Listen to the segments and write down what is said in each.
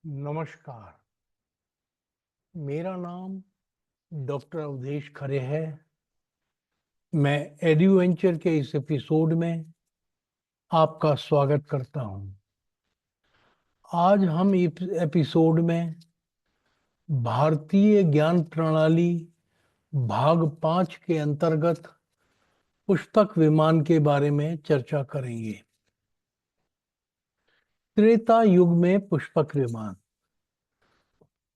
नमस्कार। मेरा नाम डॉक्टर अवधेश खरे है। मैं एडवेंचर के इस एपिसोड में आपका स्वागत करता हूं। आज हम इस एपिसोड में भारतीय ज्ञान प्रणाली भाग 5 के अंतर्गत पुष्पक विमान के बारे में चर्चा करेंगे। त्रेता युग में पुष्पक विमान।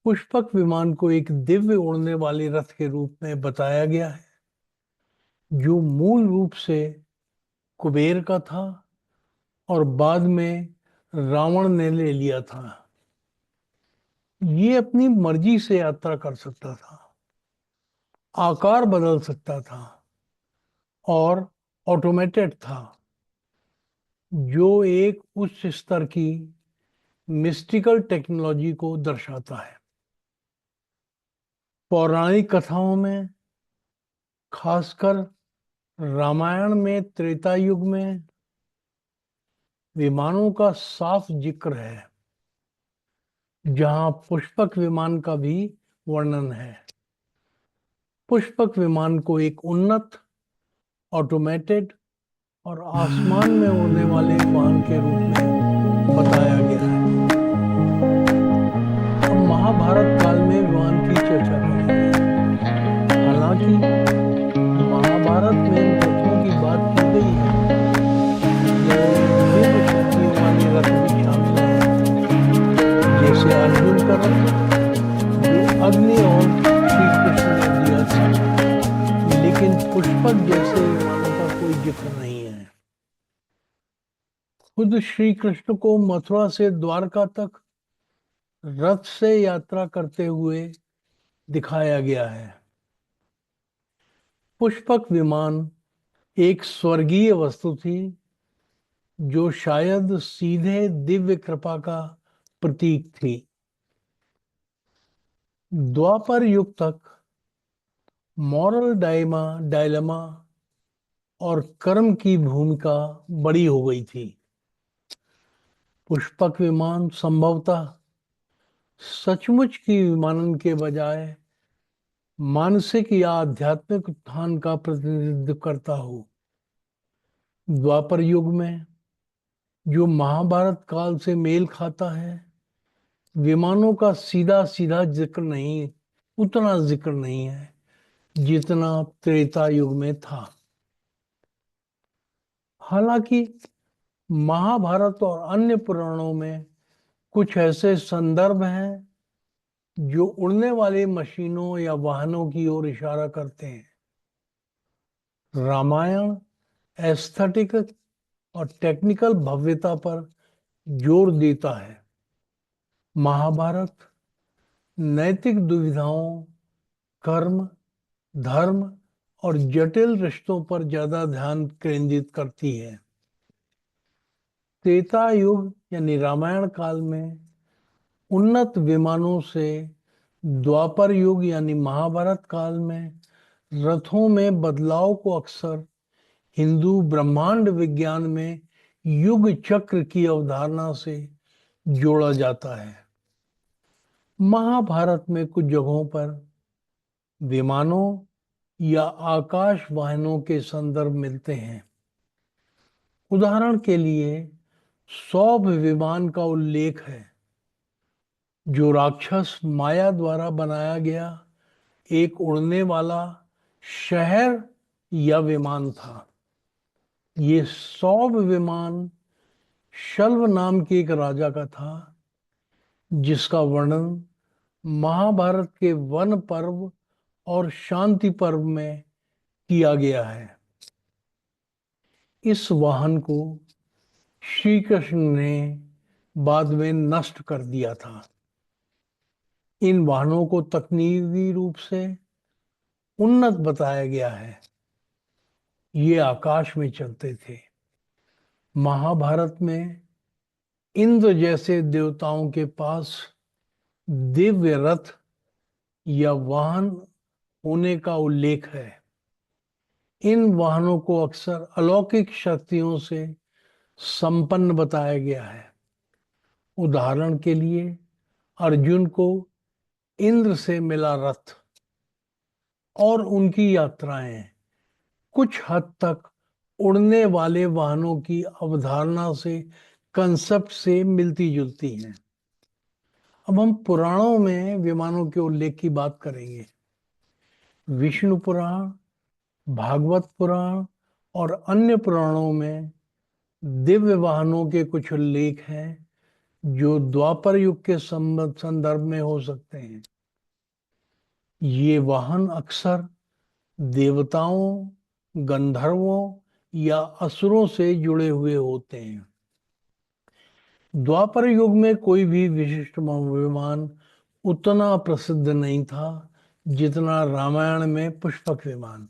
पुष्पक विमान को एक दिव्य उड़ने वाले रथ के रूप में बताया गया है, जो मूल रूप से कुबेर का था और बाद में रावण ने ले लिया था। ये अपनी मर्जी से यात्रा कर सकता था, आकार बदल सकता था और ऑटोमेटेड था, जो एक उच्च स्तर की मिस्टिकल टेक्नोलॉजी को दर्शाता है। पौराणिक कथाओं में, खासकर रामायण में त्रेता युग में, विमानों का साफ जिक्र है, जहां पुष्पक विमान का भी वर्णन है। पुष्पक विमान को एक उन्नत, ऑटोमेटेड और आसमान में उड़ने वाले वाहन के रूप में बताया गया है। अब महाभारत काल में विमान की चर्चा करेंगे। हालांकि महाभारत में इन रथों की बात की गई है, लेकिन दिव्य शक्तियों वाले रथ भी शामिल हैं, जैसे अर्जुन का रथ, जो अग्नि और श्री कृष्ण ने दिया था। लेकिन पुष्पक जैसे विमानों का कोई जिक्र नहीं है। खुद श्री कृष्ण को मथुरा से द्वारका तक रथ से यात्रा करते हुए दिखाया गया है। पुष्पक विमान एक स्वर्गीय वस्तु थी, जो शायद सीधे दिव्य कृपा का प्रतीक थी। द्वापर युग तक मॉरल डायलेमा और कर्म की भूमिका बड़ी हो गई थी। पुष्पक विमान संभवतः सचमुच की विमानन के बजाय मानसिक या आध्यात्मिक उत्थान का प्रतिनिधित्व करता हो। द्वापर युग में, जो महाभारत काल से मेल खाता है, विमानों का सीधा सीधा जिक्र नहीं, उतना जिक्र नहीं है जितना त्रेता युग में था। हालांकि महाभारत और अन्य पुराणों में कुछ ऐसे संदर्भ हैं जो उड़ने वाले मशीनों या वाहनों की ओर इशारा करते हैं। रामायण एस्थेटिक और टेक्निकल भव्यता पर जोर देता है। महाभारत नैतिक दुविधाओं, कर्म, धर्म और जटिल रिश्तों पर ज्यादा ध्यान केंद्रित करती है। त्रेता युग यानी रामायण काल में उन्नत विमानों से द्वापर युग यानी महाभारत काल में रथों में बदलाव को अक्सर हिंदू ब्रह्मांड विज्ञान में युग चक्र की अवधारणा से जोड़ा जाता है। महाभारत में कुछ जगहों पर विमानों या आकाश वाहनों के संदर्भ मिलते हैं। उदाहरण के लिए सौभ विमान का उल्लेख है, जो राक्षस माया द्वारा बनाया गया एक उड़ने वाला शहर या विमान था। ये सौभ विमान शल्व नाम के एक राजा का था, जिसका वर्णन महाभारत के वन पर्व और शांति पर्व में किया गया है। इस वाहन को श्री कृष्ण ने बाद में नष्ट कर दिया था। इन वाहनों को तकनीकी रूप से उन्नत बताया गया है। ये आकाश में चलते थे। महाभारत में इंद्र जैसे देवताओं के पास दिव्य रथ या वाहन होने का उल्लेख है। इन वाहनों को अक्सर अलौकिक शक्तियों से संपन्न बताया गया है। उदाहरण के लिए अर्जुन को इंद्र से मिला रथ और उनकी यात्राएं कुछ हद तक उड़ने वाले वाहनों की अवधारणा से, कंसेप्ट से मिलती जुलती हैं। अब हम पुराणों में विमानों के उल्लेख की बात करेंगे। विष्णु पुराण, भागवत पुराण और अन्य पुराणों में दिव्य वाहनों के कुछ उल्लेख हैं जो द्वापर युग के संदर्भ में हो सकते हैं। ये वाहन अक्सर देवताओं, गंधर्वों या असुरों से जुड़े हुए होते हैं। द्वापर युग में कोई भी विशिष्ट विमान उतना प्रसिद्ध नहीं था जितना रामायण में पुष्पक विमान।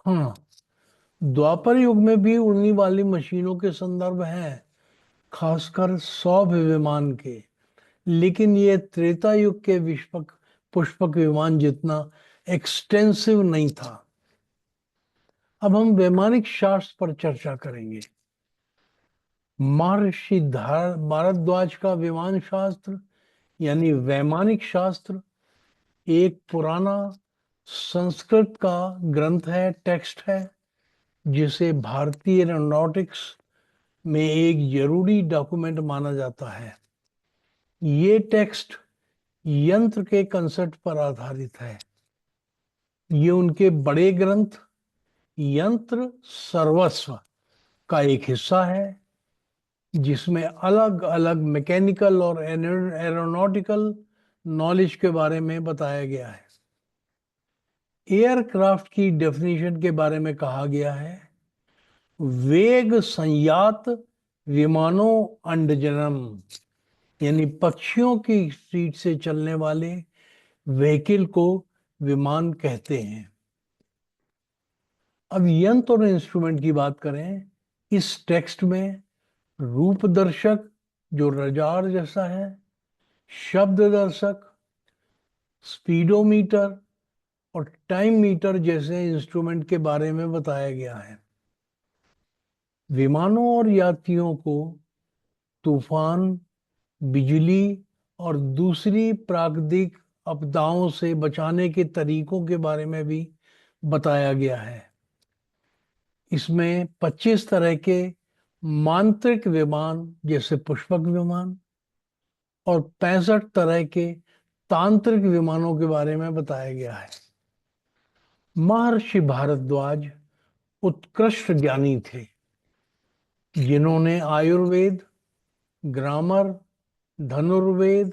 हाँ, द्वापर युग में भी उड़ने वाली मशीनों के संदर्भ हैं, खासकर सौभ विमान के, लेकिन ये त्रेता युग के विष्पक पुष्पक विमान जितना एक्सटेंसिव नहीं था। अब हम वैमानिक शास्त्र पर चर्चा करेंगे। महर्षि भारद्वाज का विमान शास्त्र यानी वैमानिक शास्त्र एक पुराना संस्कृत का ग्रंथ है, टेक्स्ट है, जिसे भारतीय एरोनॉटिक्स में एक जरूरी डॉक्यूमेंट माना जाता है। ये टेक्स्ट यंत्र के कंसेप्ट पर आधारित है। ये उनके बड़े ग्रंथ यंत्र सर्वस्व का एक हिस्सा है, जिसमें अलग अलग मैकेनिकल और एरोनॉटिकल नॉलेज के बारे में बताया गया है। एयरक्राफ्ट की डेफिनेशन के बारे में कहा गया है, वेग संयात विमानों अंडजनम, यानी पक्षियों की स्पीड से चलने वाले व्हीकल को विमान कहते हैं। अब यंत्र और इंस्ट्रूमेंट की बात करें। इस टेक्स्ट में रूप दर्शक जो रडार जैसा है, शब्द दर्शक, स्पीडोमीटर और टाइम मीटर जैसे इंस्ट्रूमेंट के बारे में बताया गया है। विमानों और यात्रियों को तूफान, बिजली और दूसरी प्राकृतिक आपदाओं से बचाने के तरीकों के बारे में भी बताया गया है। इसमें 25 तरह के मांत्रिक विमान जैसे पुष्पक विमान और 65 तरह के तांत्रिक विमानों के बारे में बताया गया है। महर्षि भारद्वाज उत्कृष्ट ज्ञानी थे, जिन्होंने Ayurveda, grammar, Dhanurveda,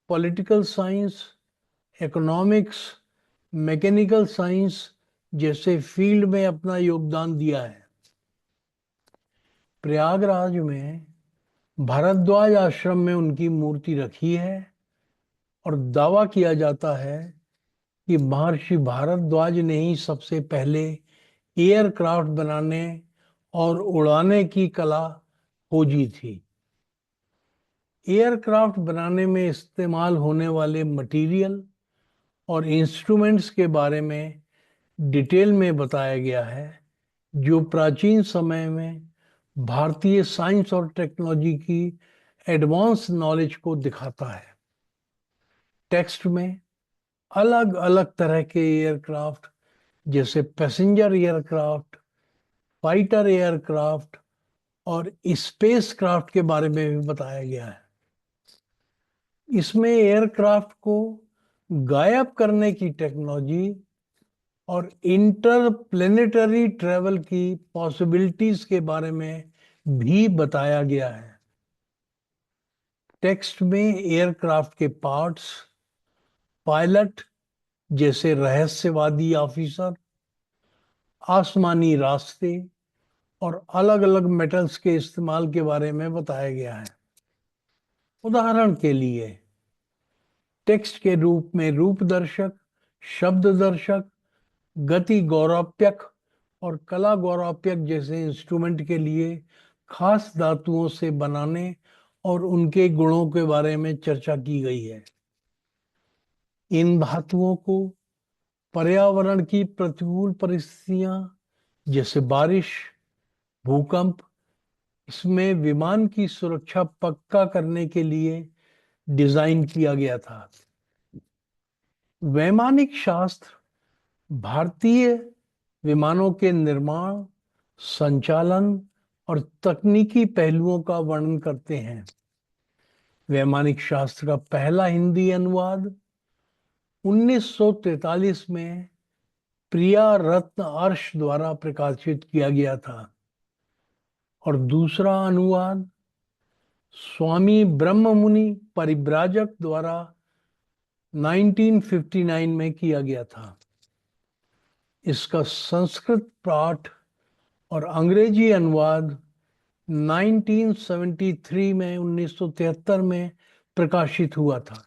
political science, economics, mechanical science जैसे फील्ड में अपना योगदान दिया है। प्रयागराज में भारद्वाज आश्रम में उनकी मूर्ति रखी है और दावा किया जाता है कि महर्षि भारद्वाज ने ही सबसे पहले एयरक्राफ्ट बनाने और उड़ाने की कला खोजी थी। एयरक्राफ्ट बनाने में इस्तेमाल होने वाले मटेरियल और इंस्ट्रूमेंट्स के बारे में डिटेल में बताया गया है, जो प्राचीन समय में भारतीय साइंस और टेक्नोलॉजी की एडवांस नॉलेज को दिखाता है। टेक्स्ट में अलग अलग तरह के एयरक्राफ्ट जैसे पैसेंजर एयरक्राफ्ट, फाइटर एयरक्राफ्ट और स्पेस क्राफ्ट के बारे में भी बताया गया है। इसमें एयरक्राफ्ट को गायब करने की टेक्नोलॉजी और इंटरप्लेनेटरी ट्रेवल की पॉसिबिलिटीज के बारे में भी बताया गया है। टेक्स्ट में एयरक्राफ्ट के पार्ट्स, पायलट जैसे रहस्यवादी ऑफिसर, आसमानी रास्ते और अलग अलग मेटल्स के इस्तेमाल के बारे में बताया गया है। उदाहरण के लिए टेक्स्ट के रूप में रूप दर्शक, शब्द दर्शक, गति गौराप्यक और कला गौराप्यक जैसे इंस्ट्रूमेंट के लिए खास धातुओं से बनाने और उनके गुणों के बारे में चर्चा की गई है। इन धातुओं को पर्यावरण की प्रतिकूल परिस्थितियां जैसे बारिश, भूकंप, इसमें विमान की सुरक्षा पक्का करने के लिए डिजाइन किया गया था। वैमानिक शास्त्र भारतीय विमानों के निर्माण, संचालन और तकनीकी पहलुओं का वर्णन करते हैं। वैमानिक शास्त्र का पहला हिंदी अनुवाद 1943 में प्रिया रत्न अर्श द्वारा प्रकाशित किया गया था और दूसरा अनुवाद स्वामी ब्रह्ममुनि परिव्राजक द्वारा 1959 में किया गया था। इसका संस्कृत पाठ और अंग्रेजी अनुवाद 1973 में प्रकाशित हुआ था।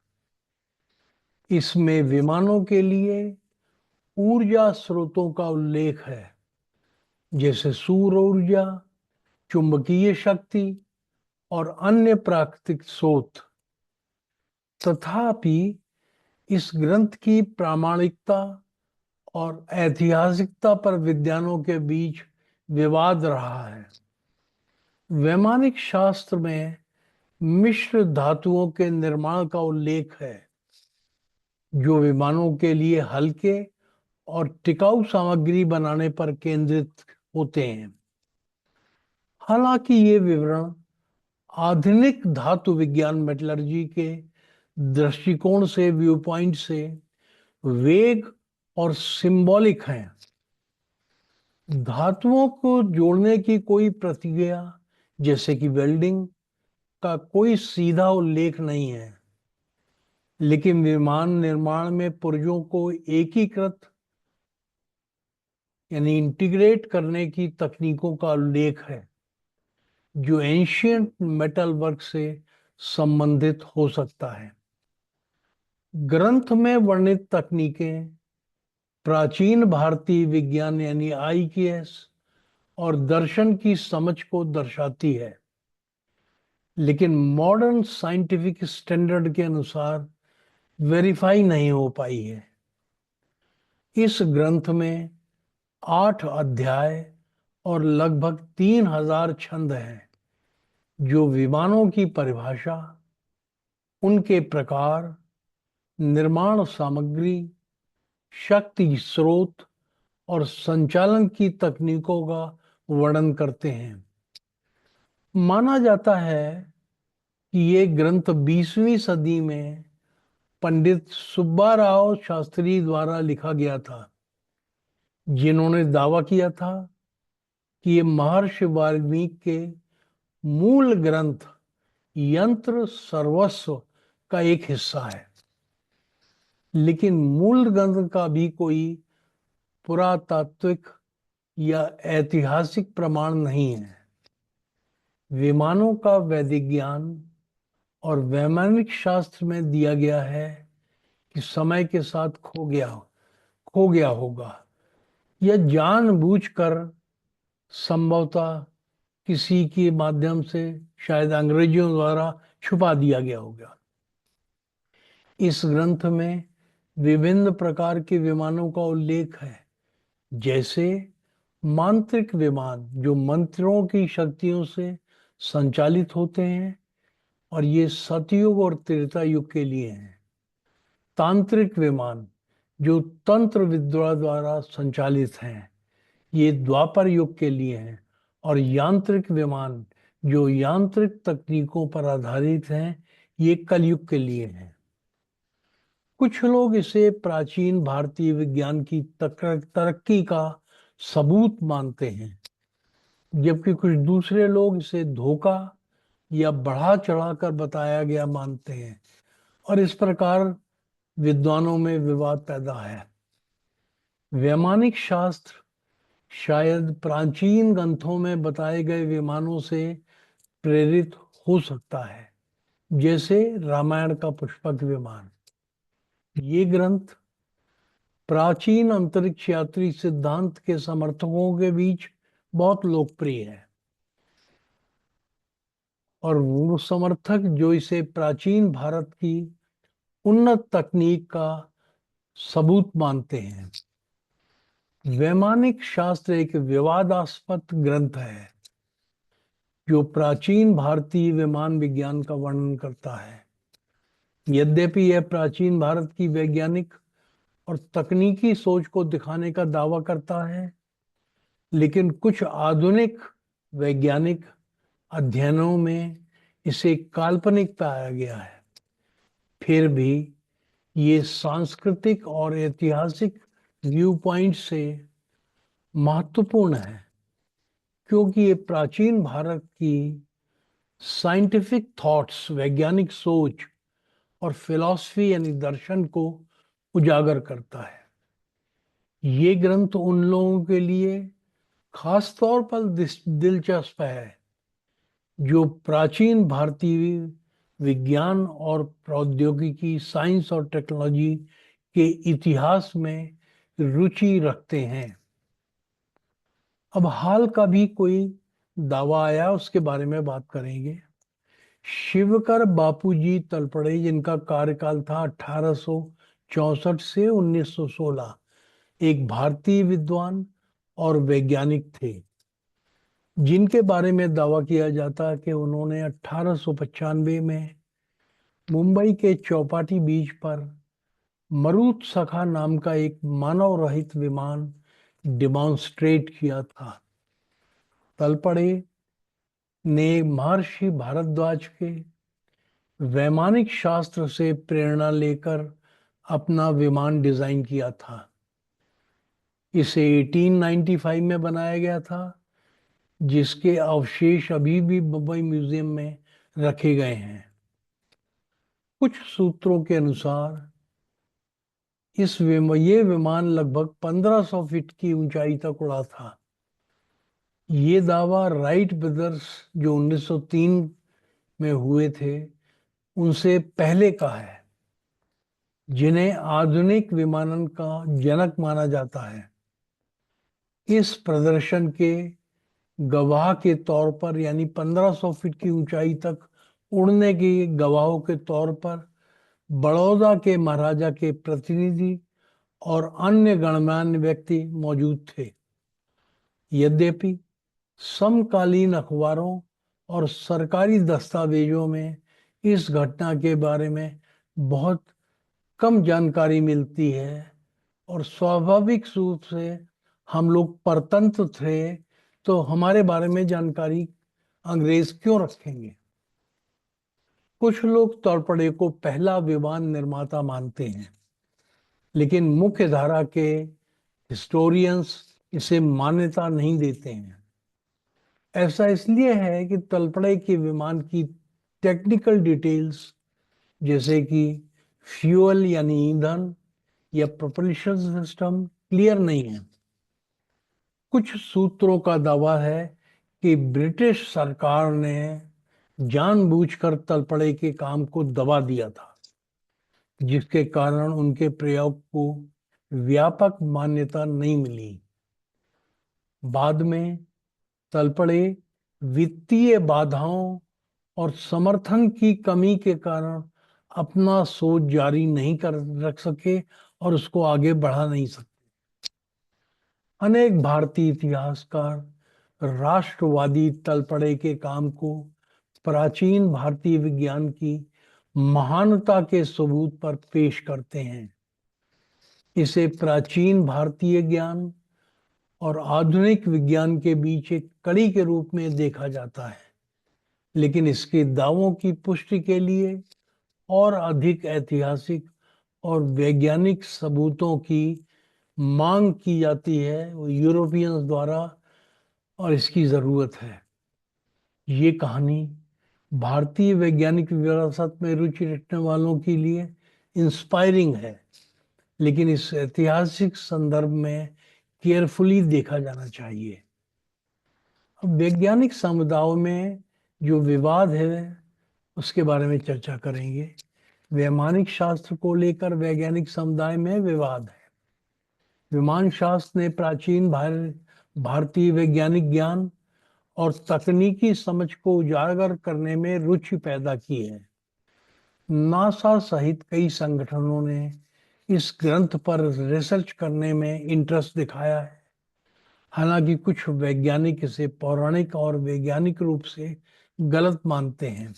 इसमें विमानों के लिए ऊर्जा स्रोतों का उल्लेख है, जैसे सौर ऊर्जा, चुंबकीय शक्ति और अन्य प्राकृतिक स्रोत। तथापि इस ग्रंथ की प्रामाणिकता और ऐतिहासिकता पर विद्वानों के बीच विवाद रहा है। वैमानिक शास्त्र में मिश्र धातुओं के निर्माण का उल्लेख है, जो विमानों के लिए हल्के और टिकाऊ सामग्री बनाने पर केंद्रित होते हैं। हालांकि ये विवरण आधुनिक धातु विज्ञान मेटलर्जी के दृष्टिकोण से व्यू पॉइंट से वेग और सिंबॉलिक हैं। धातुओं को जोड़ने की कोई प्रक्रिया जैसे कि वेल्डिंग का कोई सीधा उल्लेख नहीं है, लेकिन विमान निर्माण में पुर्जों को एकीकृत यानी इंटीग्रेट करने की तकनीकों का उल्लेख है, जो एंशियंट मेटल वर्क से संबंधित हो सकता है। ग्रंथ में वर्णित तकनीकें प्राचीन भारतीय विज्ञान यानी IKS और दर्शन की समझ को दर्शाती है, लेकिन मॉडर्न साइंटिफिक स्टैंडर्ड के अनुसार वेरीफाई नहीं हो पाई है। इस ग्रंथ में 8 अध्याय और लगभग 3000 छंद हैं, जो विमानों की परिभाषा, उनके प्रकार, निर्माण सामग्री, शक्ति स्रोत और संचालन की तकनीकों का वर्णन करते हैं। माना जाता है कि ये ग्रंथ 20वीं सदी में पंडित सुब्बाराव शास्त्री द्वारा लिखा गया था, जिन्होंने दावा किया था कि ये महर्षि वाल्मीकि के मूल ग्रंथ यंत्र सर्वस्व का एक हिस्सा है। लेकिन मूल ग्रंथ का भी कोई पुरातात्विक या ऐतिहासिक प्रमाण नहीं है। विमानों का वैदिक ज्ञान और वैमानिक शास्त्र में दिया गया है कि समय के साथ खो गया होगा, या जानबूझकर संभवतः किसी के माध्यम से शायद अंग्रेजों द्वारा छुपा दिया गया होगा। इस ग्रंथ में विभिन्न प्रकार के विमानों का उल्लेख है, जैसे मांत्रिक विमान जो मंत्रों की शक्तियों से संचालित होते हैं, और ये सतयुग और त्रेता युग के लिए हैं। तांत्रिक विमान जो तंत्र विद्या द्वारा संचालित हैं, ये द्वापर युग के लिए हैं। और यांत्रिक विमान जो यांत्रिक तकनीकों पर आधारित हैं, ये कलयुग के लिए हैं। कुछ लोग इसे प्राचीन भारतीय विज्ञान की तरक्की का सबूत मानते हैं, जबकि कुछ दूसरे लोग इसे धोखा या बढ़ा चढ़ाकर बताया गया मानते हैं, और इस प्रकार विद्वानों में विवाद पैदा है। वैमानिक शास्त्र शायद प्राचीन ग्रंथों में बताए गए विमानों से प्रेरित हो सकता है, जैसे रामायण का पुष्पक विमान। ये ग्रंथ प्राचीन अंतरिक्ष यात्री सिद्धांत के समर्थकों के बीच बहुत लोकप्रिय है, और वो समर्थक जो इसे प्राचीन भारत की उन्नत तकनीक का सबूत मानते हैं। वैमानिक शास्त्र एक विवादास्पद ग्रंथ है, जो प्राचीन भारतीय विमान विज्ञान का वर्णन करता है। यद्यपि यह प्राचीन भारत की वैज्ञानिक और तकनीकी सोच को दिखाने का दावा करता है, लेकिन कुछ आधुनिक वैज्ञानिक अध्ययनों में इसे काल्पनिक पाया गया है। फिर भी ये सांस्कृतिक और ऐतिहासिक व्यू पॉइंट से महत्वपूर्ण है, क्योंकि ये प्राचीन भारत की साइंटिफिक थॉट्स, वैज्ञानिक सोच और फिलॉसफी यानी दर्शन को उजागर करता है। ये ग्रंथ उन लोगों के लिए खास तौर पर दिलचस्प है जो प्राचीन भारतीय विज्ञान और प्रौद्योगिकी, साइंस और टेक्नोलॉजी के इतिहास में रुचि रखते हैं। अब हाल का भी कोई दावा आया, उसके बारे में बात करेंगे। शिवकर बापूजी तलपड़े, जिनका कार्यकाल था 1864 से 1916, एक भारतीय विद्वान और वैज्ञानिक थे, जिनके बारे में दावा किया जाता है कि उन्होंने 1895 में मुंबई के चौपाटी बीच पर मरुत्सखा नाम का एक मानव रहित विमान डिमॉन्स्ट्रेट किया था। तलपड़े ने महर्षि भारद्वाज के वैमानिक शास्त्र से प्रेरणा लेकर अपना विमान डिजाइन किया था। इसे 1895 में बनाया गया था, जिसके अवशेष अभी भी मुंबई म्यूजियम में रखे गए हैं। कुछ सूत्रों के अनुसार ये विमान लगभग 1500 फीट की ऊंचाई तक उड़ा था। ये दावा राइट ब्रदर्स, जो 1903 में हुए थे, उनसे पहले का है, जिन्हें आधुनिक विमानन का जनक माना जाता है। इस प्रदर्शन के गवाह के तौर पर, यानी 1500 फीट की ऊंचाई तक उड़ने के गवाहों के तौर पर, बड़ौदा के महाराजा के प्रतिनिधि और अन्य गणमान्य व्यक्ति मौजूद थे। यद्यपि समकालीन अखबारों और सरकारी दस्तावेजों में इस घटना के बारे में बहुत कम जानकारी मिलती है, और स्वाभाविक रूप से हम लोग परतंत्र थे, तो हमारे बारे में जानकारी अंग्रेज क्यों रखेंगे। कुछ लोग तलपड़े को पहला विमान निर्माता मानते हैं, लेकिन मुख्य धारा के हिस्टोरियंस इसे मान्यता नहीं देते हैं। ऐसा इसलिए है कि तलपड़े के विमान की टेक्निकल डिटेल्स, जैसे कि फ्यूल यानी ईंधन या प्रोपल्शन सिस्टम, क्लियर नहीं है। कुछ सूत्रों का दावा है कि ब्रिटिश सरकार ने जानबूझकर तलपड़े के काम को दबा दिया था, जिसके कारण उनके प्रयोग को व्यापक मान्यता नहीं मिली। बाद में तलपड़े वित्तीय बाधाओं और समर्थन की कमी के कारण अपना सोच जारी नहीं कर रख सके और उसको आगे बढ़ा नहीं सके। अनेक भारतीय इतिहासकार राष्ट्रवादी तलपड़े के काम को प्राचीन भारतीय विज्ञान की महानता के सबूत पर पेश करते हैं। इसे प्राचीन भारतीय ज्ञान और आधुनिक विज्ञान के बीच एक कड़ी के रूप में देखा जाता है, लेकिन इसके दावों की पुष्टि के लिए और अधिक ऐतिहासिक और वैज्ञानिक सबूतों की मांग की जाती है, वो यूरोपियंस द्वारा, और इसकी जरूरत है। ये कहानी भारतीय वैज्ञानिक विरासत में रुचि रखने वालों के लिए इंस्पायरिंग है, लेकिन इस ऐतिहासिक संदर्भ में केयरफुली देखा जाना चाहिए। अब वैज्ञानिक समुदायों में जो विवाद है, उसके बारे में चर्चा करेंगे। वैमानिक शास्त्र को लेकर वैज्ञानिक समुदाय में विवाद है। विमान शास्त्र ने प्राचीन भारतीय वैज्ञानिक ज्ञान और तकनीकी समझ को उजागर करने में रुचि पैदा की है। नासा सहित कई संगठनों ने इस ग्रंथ पर रिसर्च करने में इंटरेस्ट दिखाया है। हालांकि कुछ वैज्ञानिक इसे पौराणिक और वैज्ञानिक रूप से गलत मानते हैं।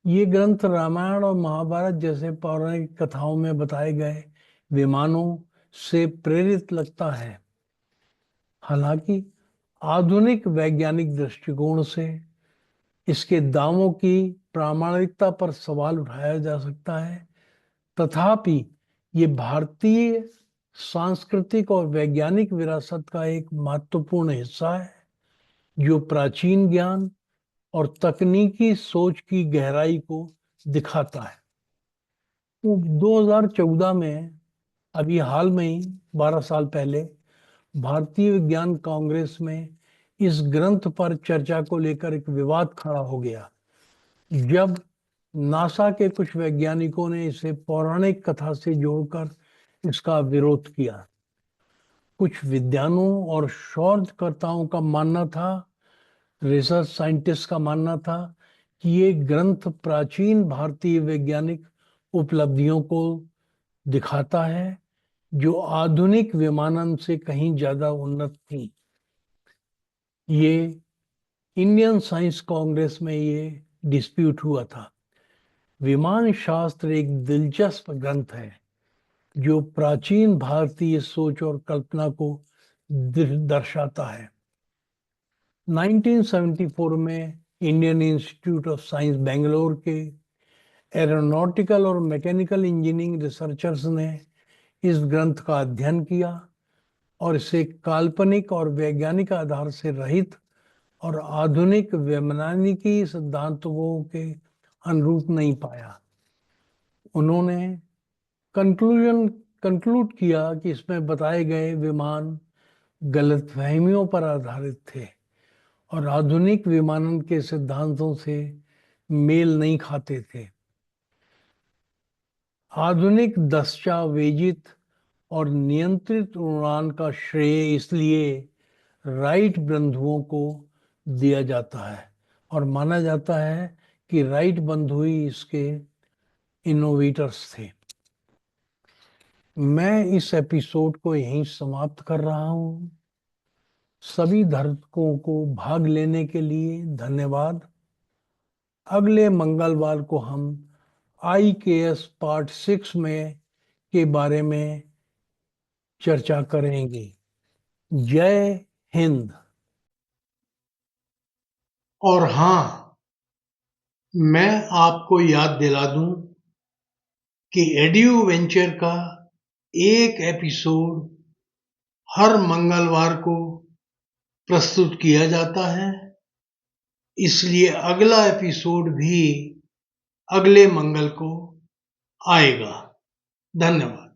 ये ग्रंथ रामायण और महाभारत जैसे पौराणिक कथाओं में बताए गए विमानों से प्रेरित लगता है। हालांकि आधुनिक वैज्ञानिक दृष्टिकोण से इसके दावों की प्रामाणिकता पर सवाल उठाया जा सकता है। तथापि ये भारतीय सांस्कृतिक और वैज्ञानिक विरासत का एक महत्वपूर्ण हिस्सा है, जो प्राचीन ज्ञान और तकनीकी सोच की गहराई को दिखाता है। 2014 में, अभी हाल में ही 12 साल पहले, भारतीय विज्ञान कांग्रेस में इस ग्रंथ पर चर्चा को लेकर एक विवाद खड़ा हो गया, जब नासा के कुछ वैज्ञानिकों ने इसे पौराणिक कथा से जोड़कर इसका विरोध किया। कुछ विद्वानों और शोधकर्ताओं का मानना था, रिसर्च साइंटिस्ट का मानना था, कि ये ग्रंथ प्राचीन भारतीय वैज्ञानिक उपलब्धियों को दिखाता है, जो आधुनिक विमानन से कहीं ज्यादा उन्नत थी। ये इंडियन साइंस कांग्रेस में ये डिस्प्यूट हुआ था। विमान शास्त्र एक दिलचस्प ग्रंथ है, जो प्राचीन भारतीय सोच और कल्पना को दर्शाता है। 1974 में Indian institute of science Bangalore के एरोनॉटिकल और मैकेनिकल इंजीनियरिंग रिसर्चर्स ने इस ग्रंथ का अध्ययन किया और इसे काल्पनिक और वैज्ञानिक आधार से रहित और आधुनिक वैज्ञानिकी सिद्धांतों के अनुरूप नहीं पाया। उन्होंने कंक्लूड किया कि इसमें बताए गए विमान गलतफहमियों पर आधारित थे और आधुनिक विमानन के सिद्धांतों से मेल नहीं खाते थे। आधुनिक दस्तावेजित और नियंत्रित उड़ान का श्रेय इसलिए राइट बंधुओं को दिया जाता है और माना जाता है कि राइट बंधु ही इसके इनोवेटर्स थे। मैं इस एपिसोड को यहीं समाप्त कर रहा हूं। सभी दर्शकों को भाग लेने के लिए धन्यवाद। अगले मंगलवार को हम IKS पार्ट 6 में के बारे में चर्चा करेंगे। जय हिंद। और हाँ, मैं आपको याद दिला दूं कि एड्यू वेंचर का एक एपिसोड हर मंगलवार को प्रस्तुत किया जाता है, इसलिए अगला एपिसोड भी अगले मंगल को आएगा। धन्यवाद।